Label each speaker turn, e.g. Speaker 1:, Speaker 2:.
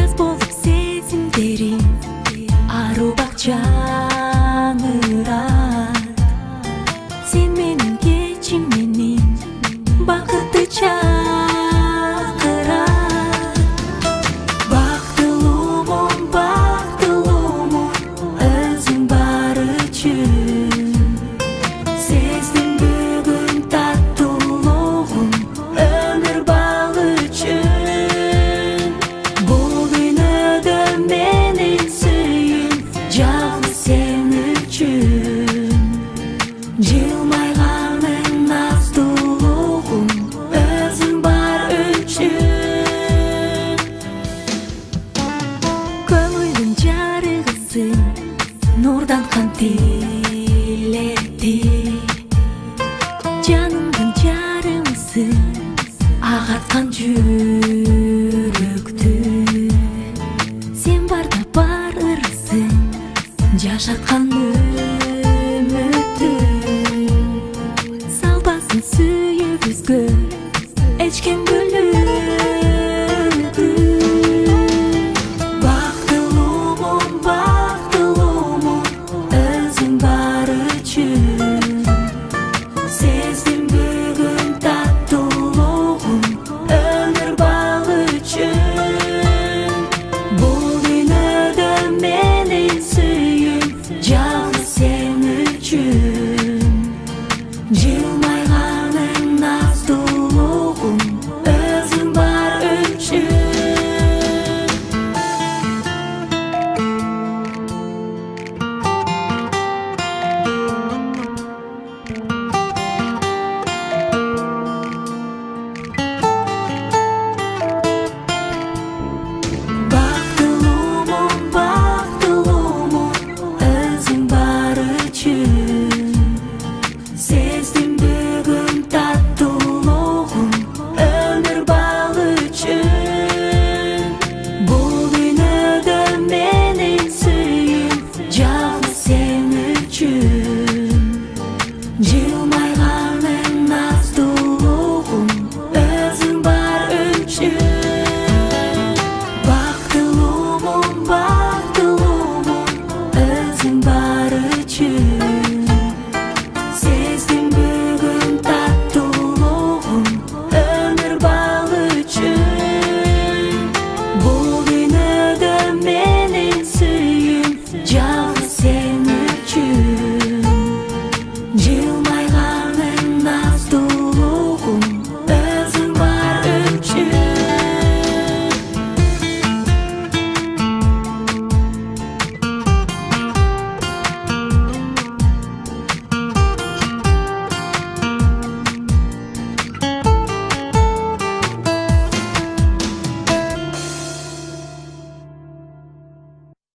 Speaker 1: Аз болуп сезимдерим ару бакчаңырат. Сен менин кечиң менин бакытты чакырат. Бактылуумун өзүң бар үчүн. Сездим бүгүн таттуулугун өмүр балы үчүн. Бул дүйнөдө менин сүйүм жалгыз сен үчүн. Жылмайганың наздуулугун өзүң бар үчүн. Көңүлдүн жарыгысың нурдан кантилети. Жанымдын жарымысың агаткан жүрөктү. Сен барда бар ырысың жашаткан үмүттү. Салбасын сүйүбүзгө эч ким